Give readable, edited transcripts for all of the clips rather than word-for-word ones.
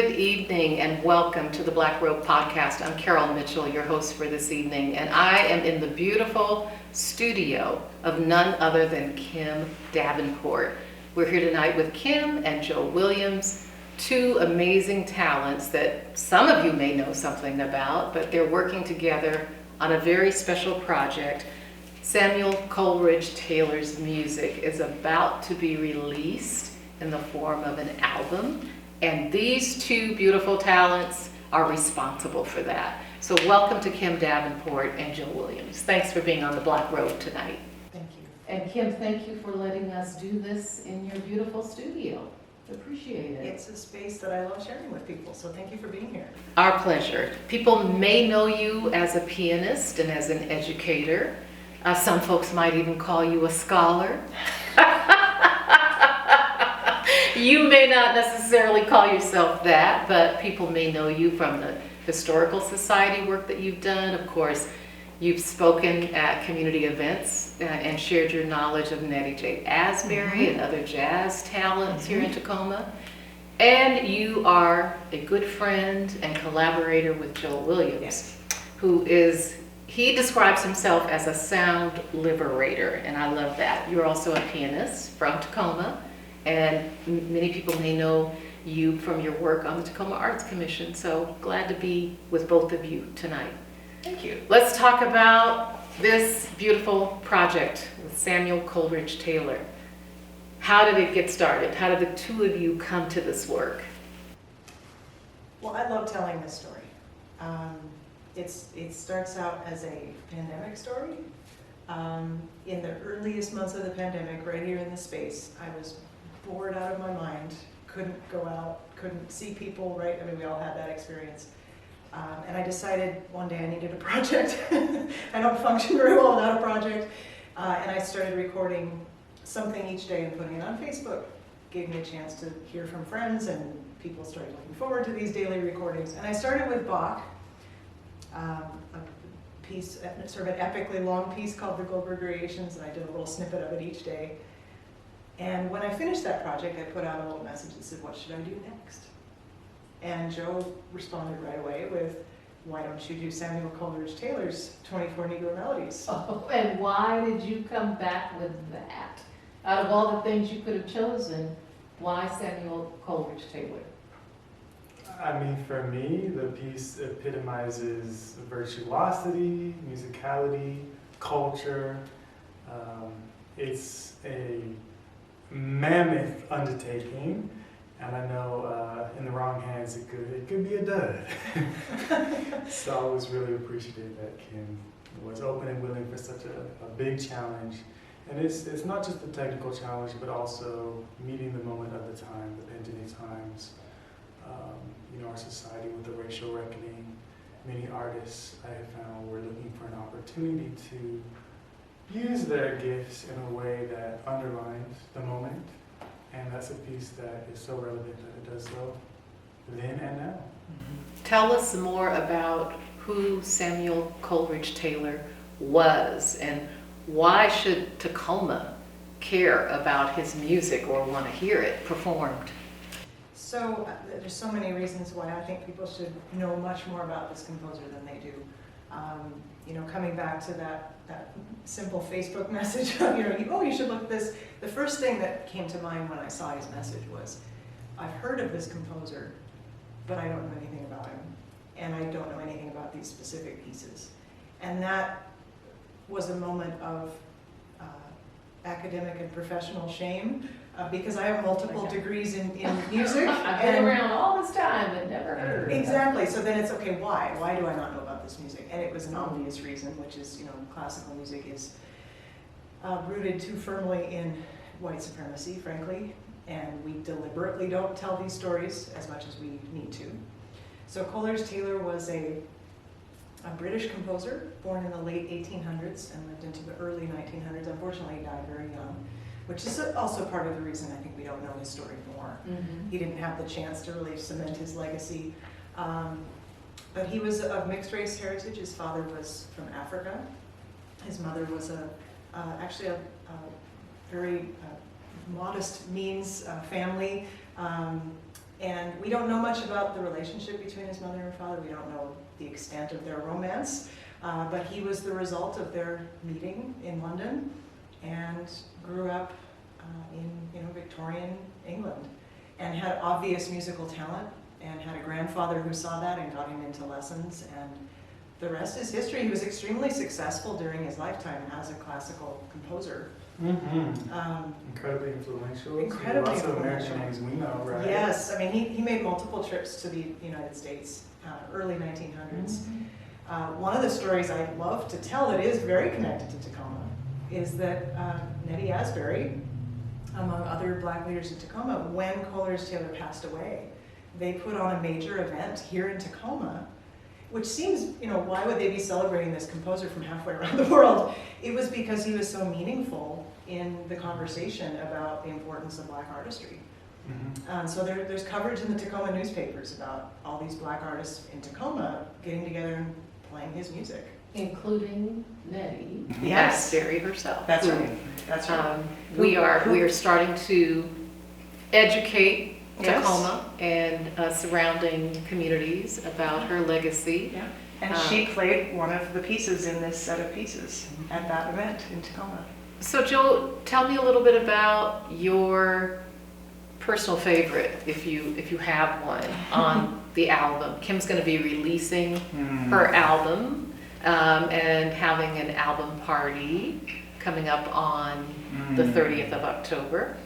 Good evening and welcome to the Black Robe Podcast. I'm Carol Mitchell, your host for this evening, and I am in the beautiful studio of none other than Kim Davenport. We're here tonight with Kim and Joe Williams, two amazing talents that some of you may know something about, but they're working together on a very special project. Samuel Coleridge-Taylor's music is about to be released in the form of an album, and these two beautiful talents are responsible for that. So welcome to Kim Davenport and Joe Williams. Thanks for being on the Black Robe tonight. Thank you. And Kim, thank you for letting us do this in your beautiful studio. Appreciate it. It's a space that I love sharing with people, so thank you for being here. Our pleasure. People may know you as a pianist and as an educator. Some folks might even call you a scholar. You may not necessarily call yourself that, but people may know you from the Historical Society work that you've done. Of course, you've spoken at community events and shared your knowledge of Nettie J. Asbury and other jazz talents here in Tacoma. And you are a good friend and collaborator with Joe Williams, who is, he describes himself as a sound liberator, and I love that. You're also a pianist from Tacoma, and many people may know you from your work on the Tacoma Arts Commission, so glad to be with both of you tonight. Thank you. Let's talk about this beautiful project with Samuel Coleridge-Taylor. How did it get started? How did the two of you come to this work? Well, I love telling this story. It starts out as a pandemic story. In the earliest months of the pandemic, right here in the space, I was bored out of my mind, couldn't go out, couldn't see people, right? I mean, we all had that experience. And I decided one day I needed a project. I don't function very well without a project. And I started recording something each day and putting it on Facebook. Gave me a chance to hear from friends, and people started looking forward to these daily recordings. And I started with Bach, a piece, sort of an epically long piece called the Goldberg Variations, and I did a little snippet of it each day. And when I finished that project, I put out a little message that said, what should I do next? And Joe responded right away with, why don't you do Samuel Coleridge-Taylor's 24 Negro Melodies? Oh, and why did you come back with that? Out of all the things you could have chosen, why Samuel Coleridge-Taylor? I mean, for me, the piece epitomizes virtuosity, musicality, culture. It's a mammoth undertaking, and I know in the wrong hands it could be a dud. So I always really appreciated that Kim was open and willing for such a big challenge. And it's not just the technical challenge, but also meeting the moment of the time, the pandemic times. Our society with the racial reckoning. Many artists I have found were looking for an opportunity to use their gifts in a way that underlines the moment. And that's a piece that is so relevant that it does so then and now. Tell us more about who Samuel Coleridge-Taylor was, and why should Tacoma care about his music or want to hear it performed? So there's so many reasons why I think people should know much more about this composer than they do. Coming back to that simple Facebook message, you should look at this. The first thing that came to mind when I saw his message was, I've heard of this composer, but I don't know anything about him, and I don't know anything about these specific pieces. And that was a moment of academic and professional shame, because I have multiple degrees in music. I've been around all this time and never heard. Exactly. So then it's okay. Why? Why do I not know about this music? And it was an obvious reason, which is classical music is rooted too firmly in white supremacy, frankly, and we deliberately don't tell these stories as much as we need to. So Coleridge-Taylor was a British composer born in the late 1800s and lived into the early 1900s. Unfortunately, he died very young, which is also part of the reason I think we don't know his story more. He didn't have the chance to really cement his legacy. But he was of mixed race heritage. His father was from Africa. His mother was actually a very modest means family. And we don't know much about the relationship between his mother and father. We don't know the extent of their romance, but he was the result of their meeting in London and grew up in Victorian England and had obvious musical talent and had a grandfather who saw that and got him into lessons, and the rest is history. He was extremely successful during his lifetime as a classical composer. Incredibly influential. Incredibly Lots of influential. American names we know, right? Yes, I mean, he made multiple trips to the United States, early 1900s. One of the stories I love to tell that is very connected to Tacoma is that Nettie Asbury, among other Black leaders in Tacoma, when Coleridge-Taylor passed away, they put on a major event here in Tacoma, which seems, why would they be celebrating this composer from halfway around the world? It was because he was so meaningful in the conversation about the importance of Black artistry. So there's coverage in the Tacoma newspapers about all these Black artists in Tacoma getting together and playing his music. Including Nettie Yes. Asbury herself. That's right. That's right. We are starting to educate Yes. Tacoma and surrounding communities about her legacy. Yeah. And she played one of the pieces in this set of pieces at that event in Tacoma. So Joel, tell me a little bit about your personal favorite, if you have one, on the album. Kim's going to be releasing her album and having an album party coming up on the 30th of October.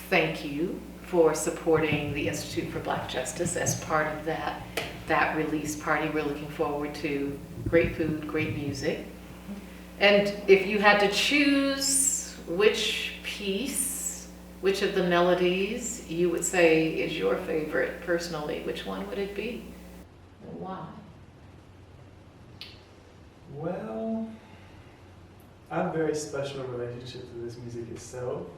Thank you for supporting the Institute for Black Justice as part of that release party. We're looking forward to great food, great music. And if you had to choose which of the melodies you would say is your favorite personally, which one would it be? And why? Well, I have a very special relationship to this music itself.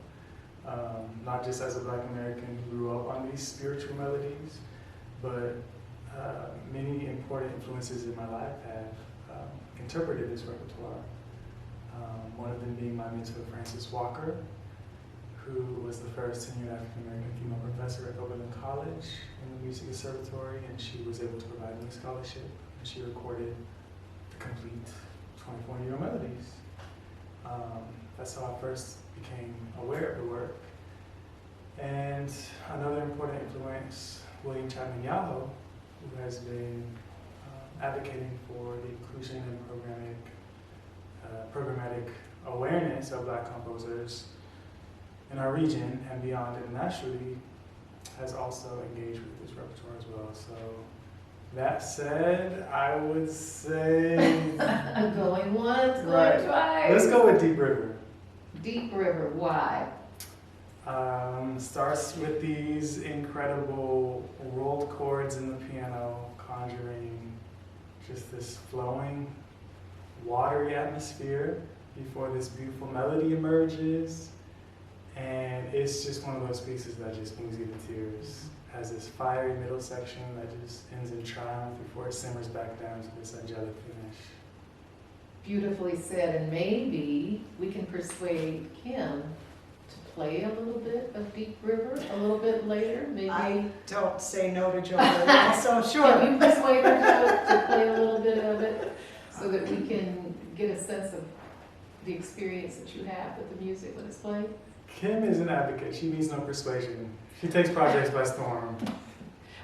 Not just as a Black American who grew up on these spiritual melodies, but many important influences in my life have interpreted this repertoire. One of them being my mentor, Frances Walker, who was the first tenured African American female professor at Oberlin College in the Music Conservatory, and she was able to provide me a scholarship, and she recorded the complete 24-year melodies. That's how I first became aware of the work. And another important influence, William Chapman Yahoo, who has been advocating for the inclusion and programmatic awareness of Black composers in our region and beyond internationally, has also engaged with this repertoire as well. So that said, I would say Going once, going Right. twice. let's go with Deep River. Deep River, why? Starts with these incredible rolled chords in the piano, conjuring just this flowing, watery atmosphere before this beautiful melody emerges. And it's just one of those pieces that just moves you to tears. Has this fiery middle section that just ends in triumph before it simmers back down to this angelic finish. Beautifully said, and maybe we can persuade Kim to play a little bit of Deep River a little bit later, maybe. I don't say no to Joe very well, so sure. Can you persuade her to play a little bit of it so that we can get a sense of the experience that you have with the music when it's played? Kim is an advocate. She needs no persuasion. She takes projects by storm.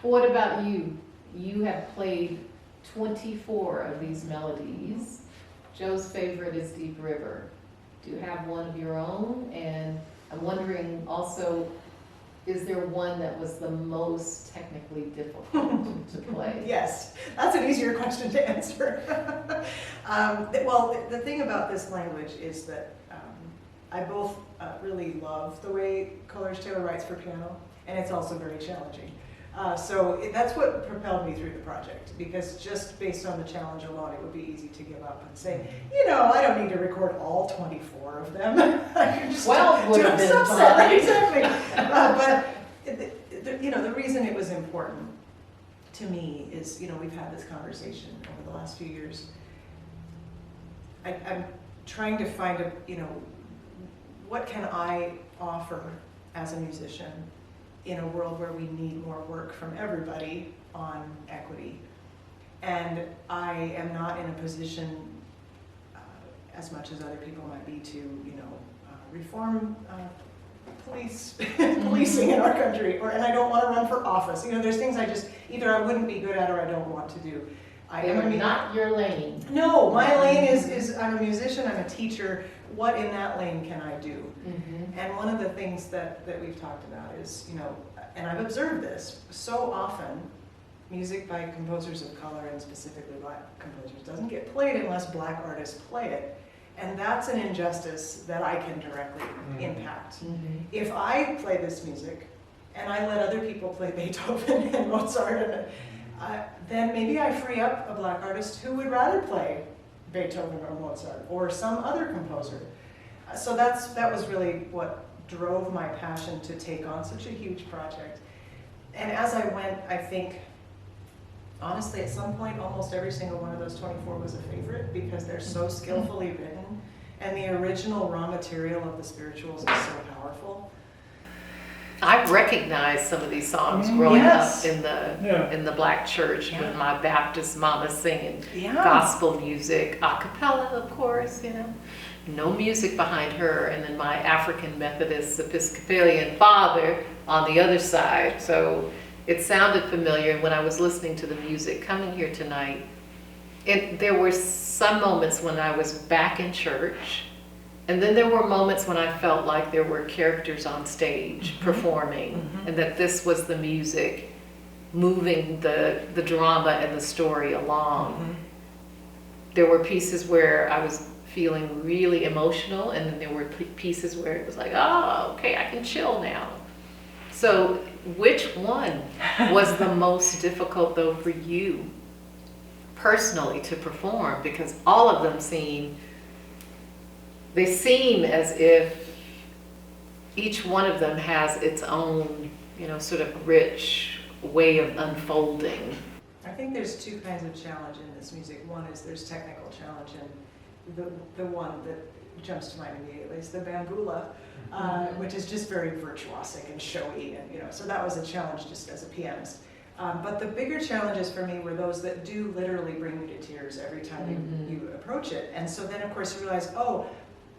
What about you? You have played 24 of these melodies. Joe's favorite is Deep River. Do you have one of your own? And I'm wondering also, is there one that was the most technically difficult to play? Yes, that's an easier question to answer. Well, the thing about this language is that I both really love the way Coleridge-Taylor writes for piano, and it's also very challenging. That's what propelled me through the project, because just based on the challenge alone, it would be easy to give up and say, I don't need to record all 24 of them. I can just 12 would do have a been subset. fine. Exactly. But the reason it was important to me is, we've had this conversation over the last few years. I'm trying to find what can I offer as a musician in a world where we need more work from everybody on equity. And I am not in a position, as much as other people might be, to reform policing in our country, and I don't want to run for office. There's things either I wouldn't be good at or I don't want to do. Not your lane. No, my lane is I'm a musician, I'm a teacher. What in that lane can I do? Mm-hmm. And one of the things that we've talked about is, and I've observed this so often, music by composers of color, and specifically Black composers, doesn't get played unless Black artists play it. And that's an injustice that I can directly impact. Mm-hmm. If I play this music and I let other people play Beethoven and Mozart, and then maybe I free up a Black artist who would rather play Beethoven or Mozart or some other composer. So that was really what drove my passion to take on such a huge project. And as I went, I think, honestly, at some point, almost every single one of those 24 was a favorite because they're so skillfully written, and the original raw material of the spirituals is so powerful. I've recognized some of these songs growing Yes. up in the Black church with my Baptist mama singing Yeah. gospel music, a cappella, of course, no music behind her, and then my African Methodist Episcopalian father on the other side. So it sounded familiar when I was listening to the music coming here tonight. There were some moments when I was back in church, and then there were moments when I felt like there were characters on stage performing, and that this was the music moving the drama and the story along. There were pieces where I was feeling really emotional, and then there were pieces where it was like, oh, okay, I can chill now. So which one was the most difficult, though, for you personally to perform? Because all of them seem as if each one of them has its own, sort of rich way of unfolding. I think there's two kinds of challenge in this music. One is there's technical challenge, and the one that jumps to mind immediately is the bambula, which is just very virtuosic and showy, and so that was a challenge just as a pianist. But the bigger challenges for me were those that do literally bring you to tears every time you approach it. And so then, of course, you realize, oh,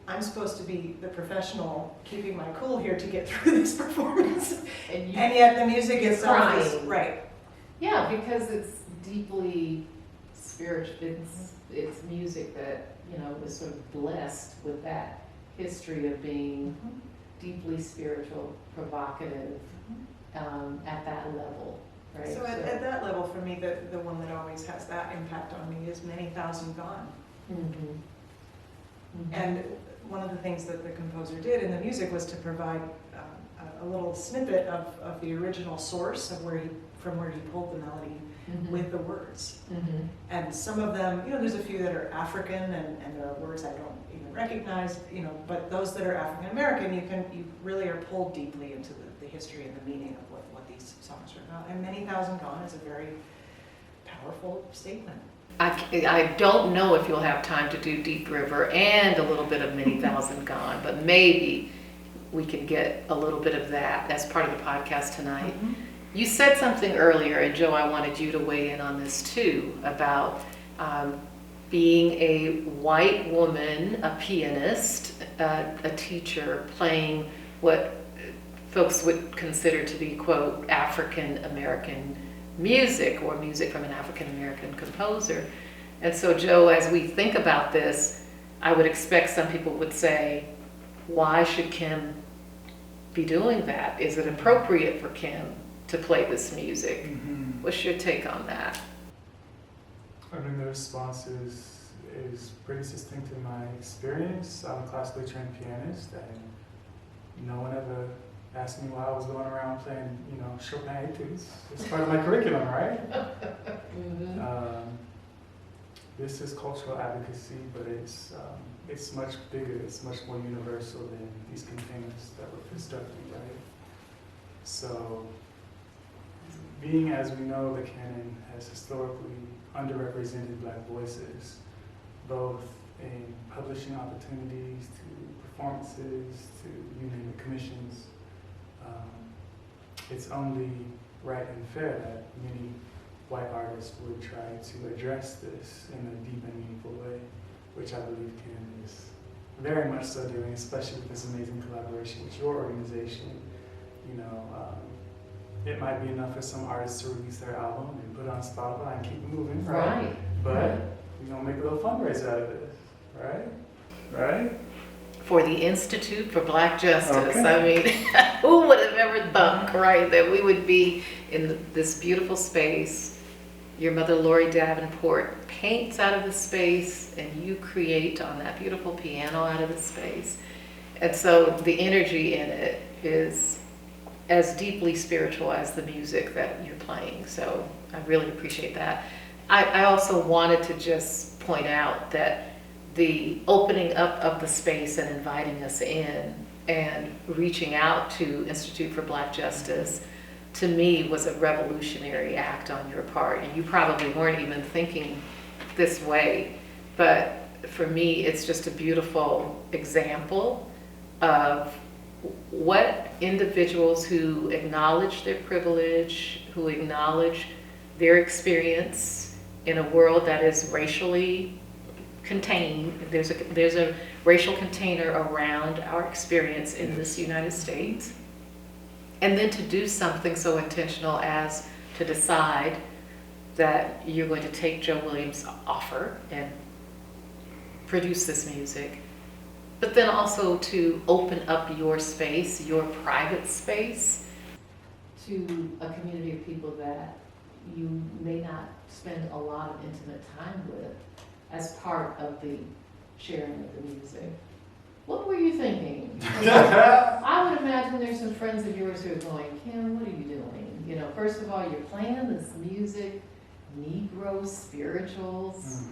I'm supposed to be the professional keeping my cool here to get through this performance. And yet the music itself is right. Yeah, because it's deeply spiritual. It's music that, was sort of blessed with that history of being deeply spiritual, provocative, at that level. Right? So at that level, for me, the one that always has that impact on me is Many Thousand Gone. And one of the things that the composer did in the music was to provide a little snippet of the original source of from where he pulled the melody with the words. And some of them, there's a few that are African, and there are words I don't even recognize, but those that are African American, you really are pulled deeply into the history and the meaning of what these songs are about. And Many Thousand Gone is a very powerful statement. I don't know if you'll have time to do Deep River and a little bit of Many Thousand Gone, but maybe we can get a little bit of that as part of the podcast tonight. You said something earlier, and Joe, I wanted you to weigh in on this too, about being a white woman, a pianist, a teacher, playing what folks would consider to be, quote, African American music, or music from an African American composer. And so, Joe, as we think about this, I would expect some people would say, why should Kim be doing that? Is it appropriate for Kim to play this music? What's your take on that? I mean, the response is pretty succinct in my experience. I'm a classically trained pianist, and no one ever asked me why I was going around playing, Chopin etudes. It's part of my curriculum, right? This is cultural advocacy, but it's much bigger, it's much more universal than these containers that were constructed, right? So, being as we know, the canon has historically underrepresented Black voices, both in publishing opportunities, to performances, to commissions. it's only right and fair that many white artists would try to address this in a deep and meaningful way, which I believe Kim is very much so doing, especially with this amazing collaboration with your organization. You know, it might be enough for some artists to release their album and put it on Spotify and keep it moving, right? Right. But Right. we're gonna make a little fundraiser out of this, right? Right? For the Institute for Black Justice. Okay. I mean, who would have ever thunk, right, that we would be in this beautiful space. Your mother, Lori Davenport, paints out of the space, and you create on that beautiful piano out of the space. And so the energy in it is as deeply spiritual as the music that you're playing. So I really appreciate that. I also wanted to just point out that the opening up of the space and inviting us in and reaching out to Institute for Black Justice, to me, was a revolutionary act on your part. And you probably weren't even thinking this way, but for me, it's just a beautiful example of what individuals who acknowledge their privilege, who acknowledge their experience in a world that is racially contained. There's a racial container around our experience in this United States. And then to do something so intentional as to decide that you're going to take Joe Williams' offer and produce this music, but then also to open up your space, your private space, to a community of people that you may not spend a lot of intimate time with as part of the sharing of the music. What were you thinking? I would imagine there's some friends of yours who are going, Kim, what are you doing? You know, first of all, you're playing this music, Negro spirituals,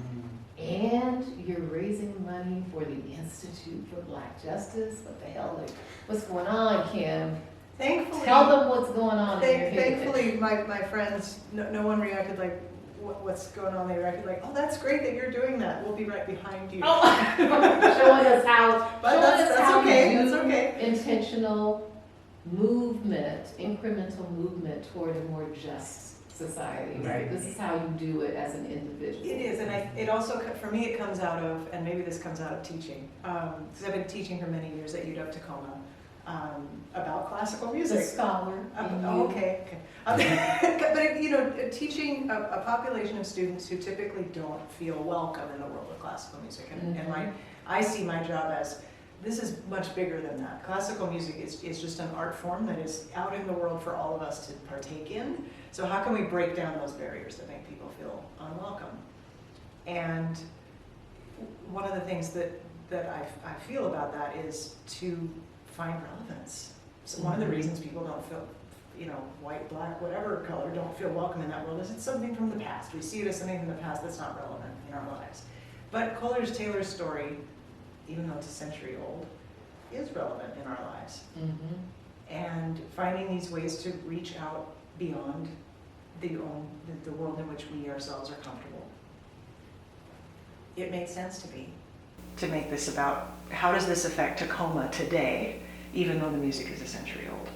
and you're raising money for the Institute for Black Justice. What the hell? Like, what's going on, Kim? Thankfully, Tell them what's going on in your head. thankfully, my friends, no one reacted like, what's going on? They reacted like, oh, that's great that you're doing that. We'll be right behind you. Oh, showing us how, But showing that's us how okay, you that's do okay. intentional movement, incremental movement toward a more just society. Right? Right. This is how you do it as an individual. It is, and it also, for me, it comes out of, and maybe this comes out of teaching, because I've been teaching for many years at UW-Tacoma about classical The music. scholar. in you. Okay. But teaching a population of students who typically don't feel welcome in the world of classical music, and I see my job as, this is much bigger than that. Classical music is just an art form that is out in the world for all of us to partake in. So how can we break down those barriers that make people feel unwelcome? And one of the things that I feel about that is to find relevance. So one of the reasons people don't feel, white, black, whatever color, don't feel welcome in that world is it's something from the past. We see it as something from the past that's not relevant in our lives. But Coleridge-Taylor's story, even though it's a century old, is relevant in our lives. And finding these ways to reach out beyond the world in which we ourselves are comfortable. It made sense to me to make this about how does this affect Tacoma today, even though the music is a century old.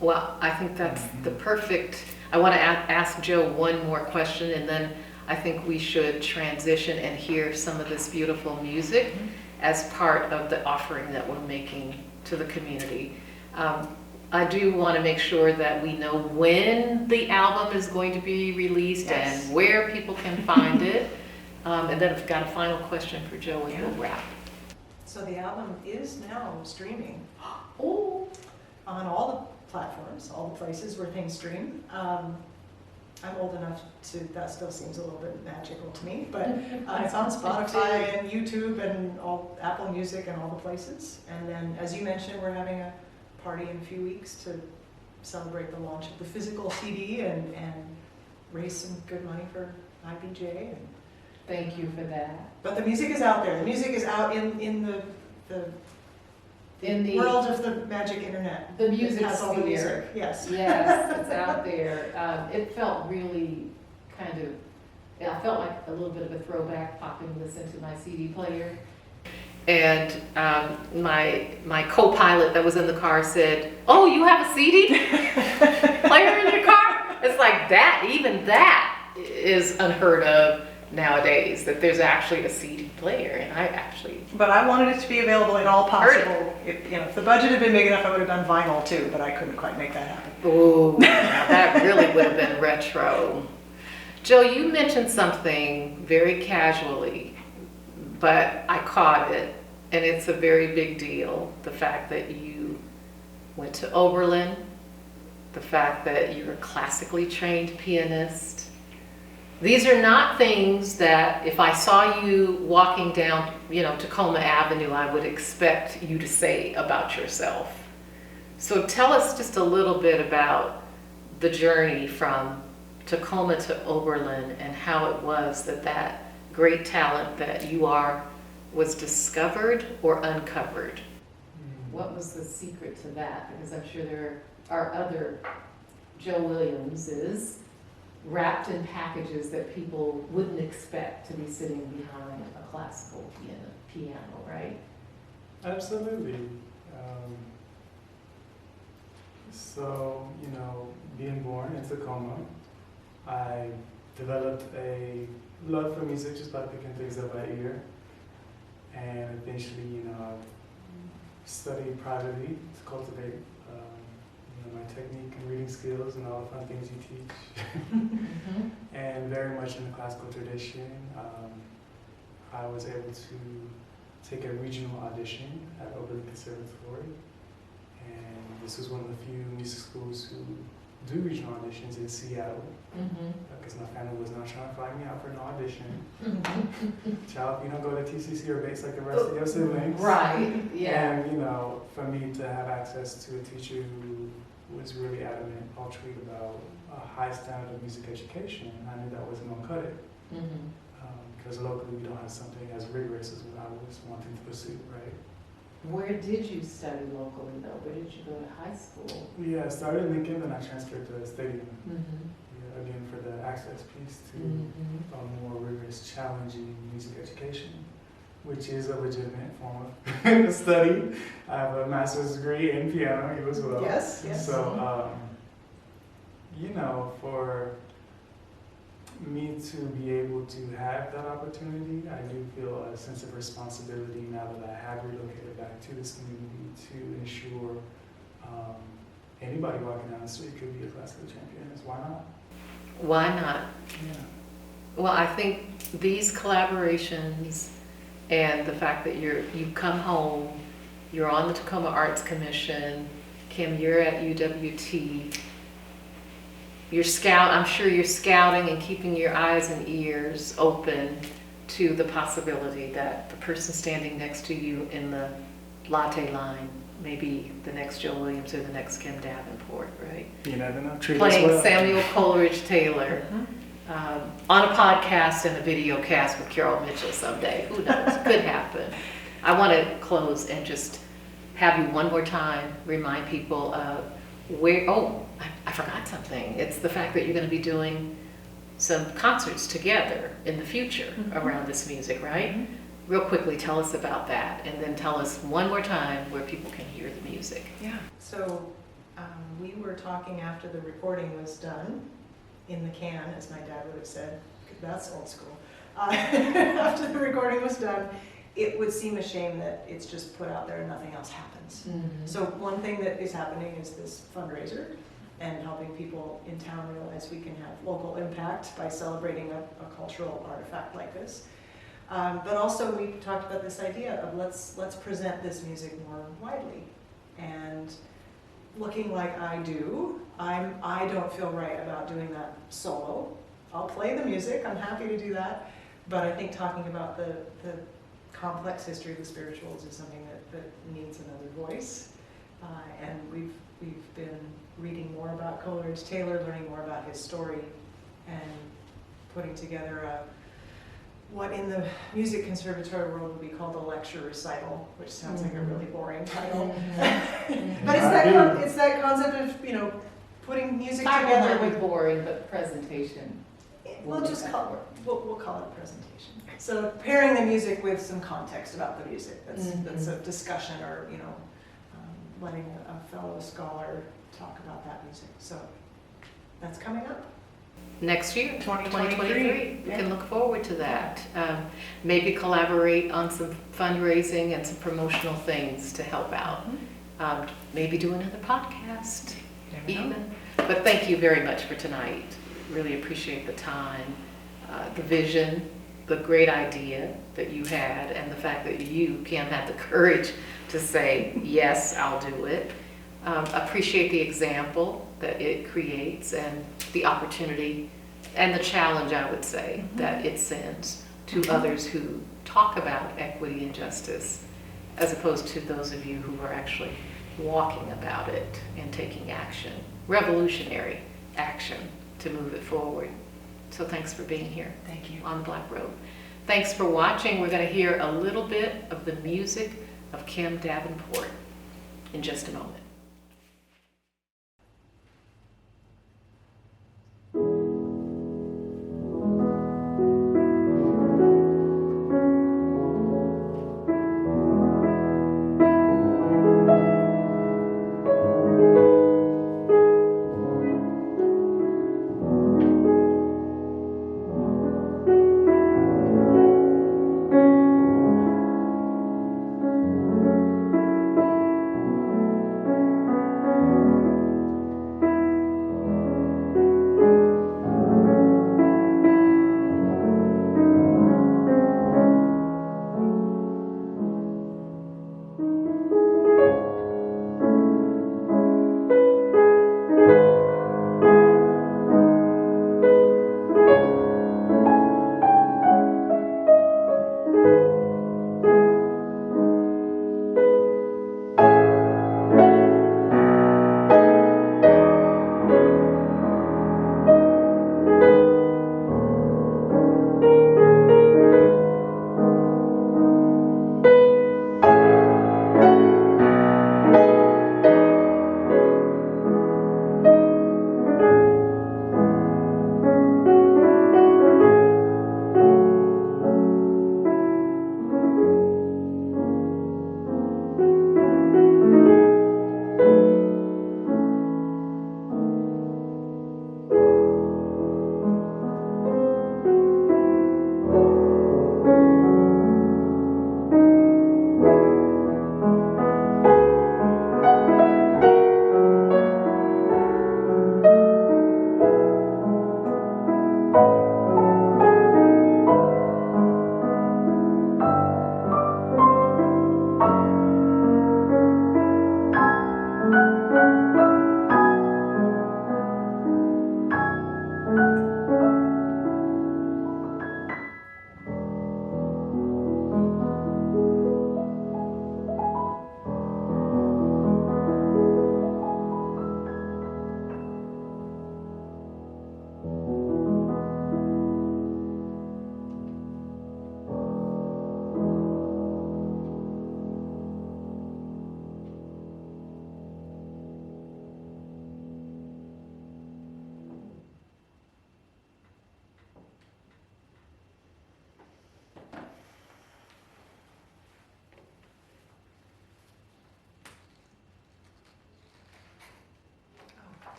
Well, I think that's the perfect, I want to ask Joe one more question, and then I think we should transition and hear some of this beautiful music as part of the offering that we're making to the community. I do want to make sure that we know when the album is going to be released and where people can find it. And then I've got a final question for Joe and we'll wrap. So the album is now streaming Oh, on all the platforms, all the places where things stream. I'm old enough that still seems a little bit magical to me, but it's on Spotify and YouTube and all Apple Music and all the places. And then, as you mentioned, we're having a party in a few weeks to celebrate the launch of the physical CD and raise some good money for IBJ. thank you for that. But the music is out there. The music is out in the world of the magic internet. The music has all the sphere. music. Yes. Yes, it's out there. It felt really I felt like a little bit of a throwback popping this into my CD player. and my co-pilot that was in the car said, "Oh, you have a CD player in your car?" It's like that. Even that is unheard of nowadays. That there's actually a CD player, and I actually. But I wanted it to be available in all possible. If the budget had been big enough, I would have done vinyl too. But I couldn't quite make that happen. Oh, that really would have been retro. Joe, you mentioned something very casually, but I caught it, and it's a very big deal. The fact that you went to Oberlin, the fact that you're a classically trained pianist. These are not things that if I saw you walking down, Tacoma Avenue, I would expect you to say about yourself. So tell us just a little bit about the journey from Tacoma to Oberlin and how it was that great talent that you are was discovered or uncovered. What was the secret to that? Because I'm sure there are other Joe Williamses wrapped in packages that people wouldn't expect to be sitting behind a classical piano, right? Absolutely. So, being born in Tacoma, I developed a love for music just by picking things up by ear. And eventually, I studied privately to cultivate my technique and reading skills and all the fun things you teach. Mm-hmm. And very much in the classical tradition. I was able to take a regional audition at Oberlin Conservatory. And this was one of the few music schools who do regional auditions in Seattle. Because my family was not trying to fly me out for an audition. Child, you don't go to TCC or base like the rest of your siblings. Right, yeah. And, for me to have access to a teacher who was really adamant, ultra about a high standard of music education, I knew that wasn't going to cut it. Because locally we don't have something as rigorous as what I was wanting to pursue, right? Where did you study locally though? Where did you go to high school? Yeah, I started in Lincoln, then I transferred to Stadium. Yeah, again, for the access piece to a more rigorous, challenging music education, which is a legitimate form of study. I have a master's degree in piano, you as well. Yes. So, for me to be able to have that opportunity, I do feel a sense of responsibility now that I have relocated back to this community to ensure anybody walking down the street could be a classical champion. Why not? Why not? Yeah. Well, I think these collaborations and the fact that you've come home, you're on the Tacoma Arts Commission, Kim, you're at UWT. I'm sure you're scouting and keeping your eyes and ears open to the possibility that the person standing next to you in the latte line may be the next Joe Williams or the next Kim Davenport, right? You never know. Playing Samuel Coleridge-Taylor on a podcast and a video cast with Carol Mitchell someday. Who knows? Could happen. I want to close and just have you one more time remind people of where, I forgot something. It's the fact that you're going to be doing some concerts together in the future around this music, right? Real quickly, tell us about that, and then tell us one more time where people can hear the music. Yeah. So we were talking after the recording was done, in the can, as my dad would have said. That's old school. After the recording was done, it would seem a shame that it's just put out there and nothing else happens. So one thing that is happening is this fundraiser and helping people in town realize we can have local impact by celebrating a cultural artifact like this. But also we talked about this idea of let's present this music more widely. And looking like I do, I don't feel right about doing that solo. I'll play the music, I'm happy to do that, but I think talking about the complex history of the spirituals is something that needs another voice. And we've been reading more about Coleridge-Taylor, learning more about his story, and putting together what in the music conservatory world would be called a lecture recital, which sounds like a really boring title. But it's that concept of putting music together with boring, but presentation. We'll just call it, we'll call it a presentation. So pairing the music with some context about the music, that's a discussion, or, letting a fellow scholar talk about that music. So that's coming up. Next year, 2023. We Yeah. can look forward to that. Maybe collaborate on some fundraising and some promotional things to help out. Maybe do another podcast even. But thank you very much for tonight. Really appreciate the time, the vision, the great idea that you had, and the fact that you, Kim, had the courage to say, yes, I'll do it. Appreciate the example that it creates and the opportunity and the challenge, I would say, that it sends to others who talk about equity and justice, as opposed to those of you who are actually walking about it and taking action, revolutionary action to move it forward. So thanks for being here. Thank you. On the Black Robe. Thanks for watching. We're going to hear a little bit of the music of Kim Davenport in just a moment.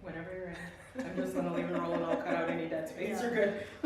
Whenever you're in. I'm just gonna leave it rolling, I'll cut out any dead space, you're good.